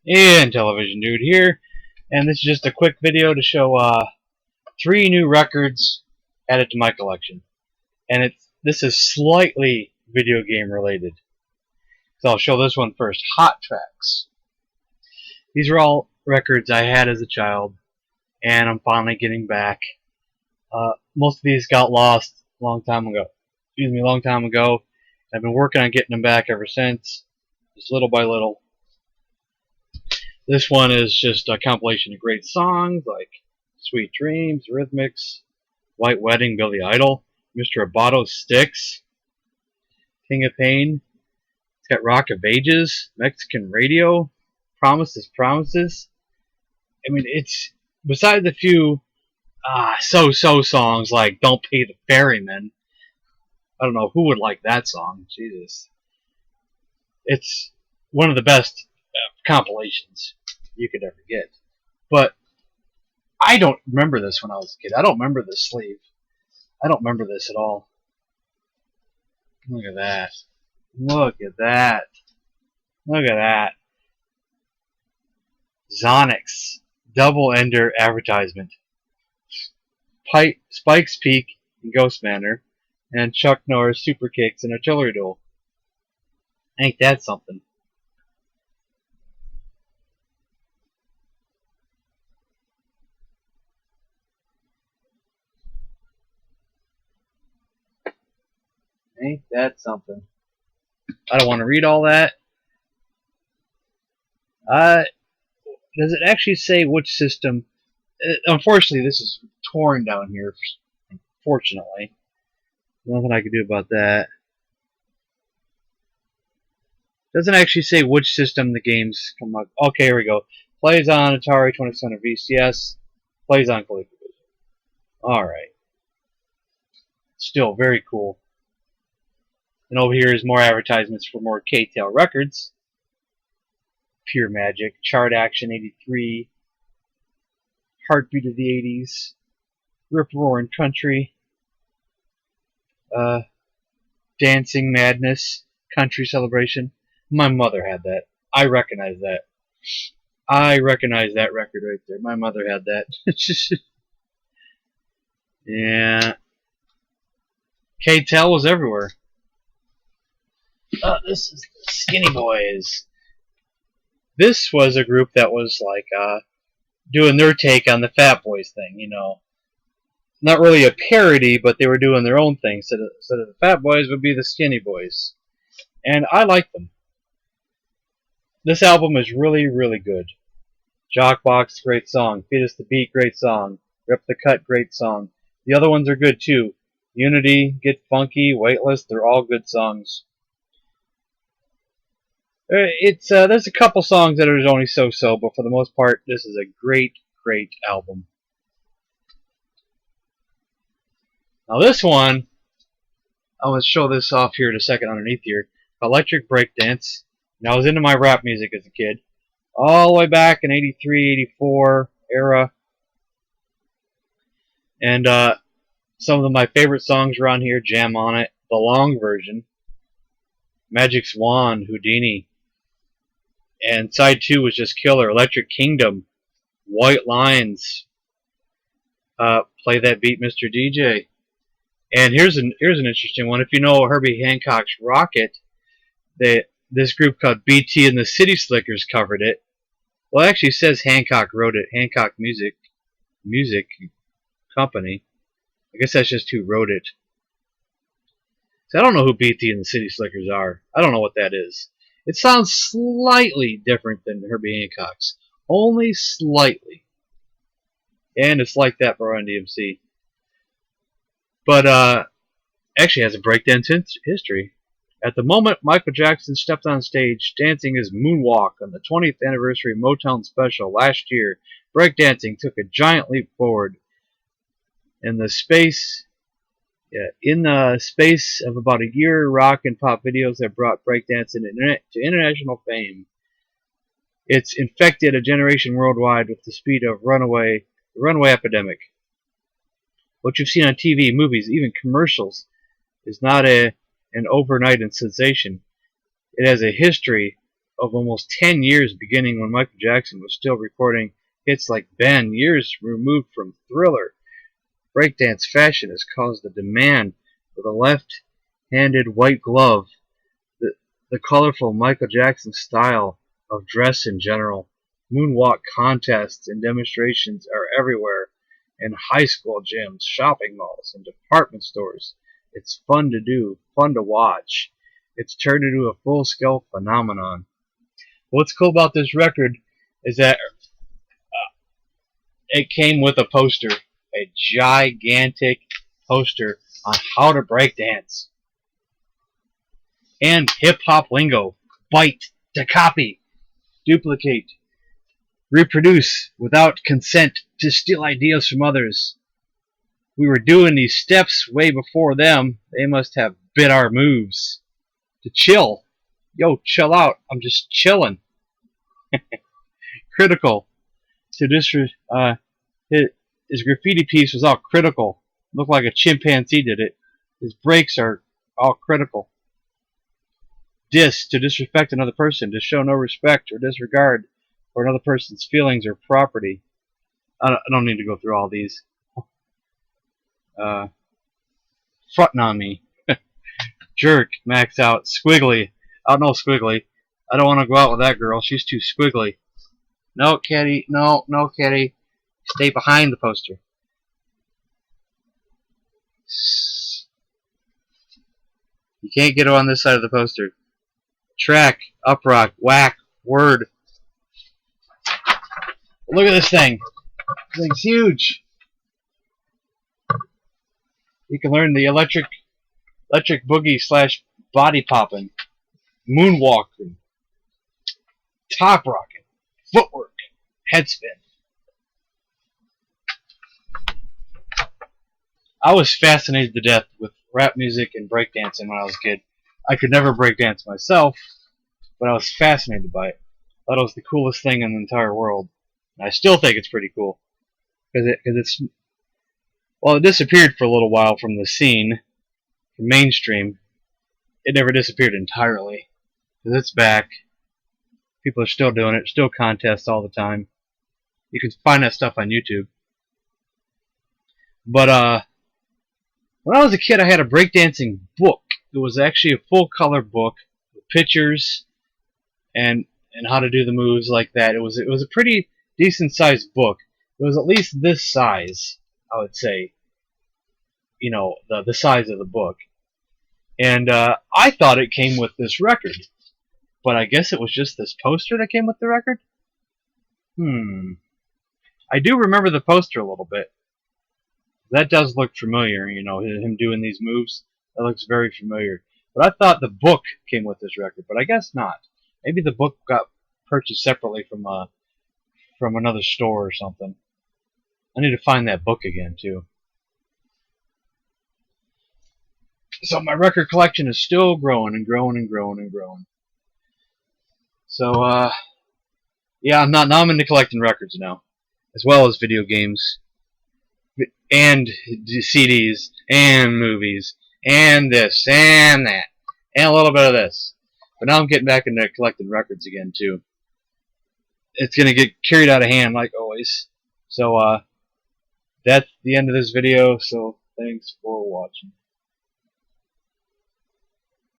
And Television Dude here, and this is just a quick video to show 3 new records added to my collection. And this is slightly video game related. So I'll show this one first. Hot Tracks. These are all records I had as a child, and I'm finally getting back. Most of these got lost a long time ago. I've been working on getting them back ever since, just little by little. This one is just a compilation of great songs like Sweet Dreams, Rhythmics, White Wedding, Billy Idol, Mr. Abato's Sticks, King of Pain. It's got Rock of Ages, Mexican Radio, Promises, Promises. I mean, it's besides a few so-so songs like Don't Pay the Ferryman. I don't know who would like that song. Jesus. It's one of the best compilations you could ever get. But I don't remember this when I was a kid. I don't remember this sleeve. I don't remember this at all. Look at that. Look at that. Look at that. Xonox. Double Ender advertisement. Spike's Peak and Ghost Manor. And Chuck Norris Super Kicks and Artillery Duel. Ain't that something? Ain't that something? I don't want to read all that. Does it actually say which system? Unfortunately, this is torn down here. Unfortunately, nothing I can do about that. Doesn't actually say which system the games come up. Okay, here we go. Plays on Atari 2600 VCS. Plays on ColecoVision. All right. Still very cool. And over here is more advertisements for more K-Tail records. Pure Magic, Chart Action 83, Heartbeat of the 80's, Rip Roarin' Country, Dancing Madness, Country Celebration. My mother had that. I recognize that. I recognize that record right there. My mother had that. Yeah. K-Tel was everywhere. This is the Skinny Boys. This was a group that was like doing their take on the Fat Boys thing, you know. Not really a parody, but they were doing their own thing. So the Fat Boys would be the Skinny Boys. And I like them. This album is really, really good. Jockbox, great song. Feed Us the Beat, great song. Rip the Cut, great song. The other ones are good too. Unity, Get Funky, Weightless, they're all good songs. There's a couple songs that are only so-so, but for the most part, this is a great, great album. Now this one, I will show this off here in a second underneath here. Electric Breakdance. Now I was into my rap music as a kid, all the way back in '83, '84 era, and some of my favorite songs are on here. Jam on It, the long version, Magic Swan, Houdini. And side 2 was just killer. Electric Kingdom, White Lines, Play That Beat, Mr. DJ. And here's an interesting one. If you know Herbie Hancock's Rocket, this group called BT and the City Slickers covered it. Well, it actually says Hancock wrote it. Hancock Music Company. I guess that's just who wrote it. So I don't know who BT and the City Slickers are. I don't know what that is. It sounds slightly different than Herbie Hancock's. Only slightly. And it's like that for Run-D.M.C. But actually has a breakdance history. At the moment Michael Jackson stepped on stage dancing his moonwalk on the 20th anniversary Motown special last year, breakdancing took a giant leap forward. In the space of about a year, rock and pop videos have brought breakdance to international fame. It's infected a generation worldwide with the speed of the runaway epidemic. What you've seen on TV, movies, even commercials, is not an overnight sensation. It has a history of almost 10 years, beginning when Michael Jackson was still recording hits like Ben, years removed from Thriller. Breakdance fashion has caused the demand for the left-handed white glove, the colorful Michael Jackson style of dress in general. Moonwalk contests and demonstrations are everywhere, in high school gyms, shopping malls, and department stores. It's fun to do, fun to watch. It's turned into a full-scale phenomenon. What's cool about this record is that it came with a poster, a gigantic poster on how to breakdance. And hip-hop lingo: bite, to copy, duplicate, reproduce without consent, to steal ideas from others. We were doing these steps way before them. They must have bit our moves. To chill. Yo, chill out. I'm just chilling. Critical. To his graffiti piece was all critical. Looked like a chimpanzee did it. His breaks are all critical. Diss. To disrespect another person. To show no respect or disregard for another person's feelings or property. I don't need to go through all these. Frontin' on me. Jerk. Max out. Squiggly. Oh, no, Squiggly. I don't want to go out with that girl. She's too squiggly. No, Kitty. No, Kitty. Stay behind the poster. You can't get her on this side of the poster. Track. Uprock. Whack. Word. Look at this thing. This thing's huge. You can learn the electric boogie / body popping, moonwalking, top rocking, footwork, head spin. I was fascinated to death with rap music and breakdancing when I was a kid. I could never breakdance myself, but I was fascinated by it. I thought it was the coolest thing in the entire world. And I still think it's pretty cool. Well, it disappeared for a little while from the scene, from mainstream. It never disappeared entirely. Because it's back. People are still doing it. Still contests all the time. You can find that stuff on YouTube. But when I was a kid, I had a breakdancing book. It was actually a full-color book with pictures and how to do the moves like that. It was a pretty decent-sized book. It was at least this size, I would say. You know, the size of the book. And I thought it came with this record. But I guess it was just this poster that came with the record? I do remember the poster a little bit. That does look familiar, you know, him doing these moves. That looks very familiar. But I thought the book came with this record, but I guess not. Maybe the book got purchased separately from another store or something. I need to find that book again, too. So my record collection is still growing and growing and growing and growing. So, yeah, I'm into collecting records now, as well as video games, and CDs, and movies, and this, and that, and a little bit of this. But now I'm getting back into collecting records again, too. It's going to get carried out of hand, like always. So, that's the end of this video, so thanks for watching.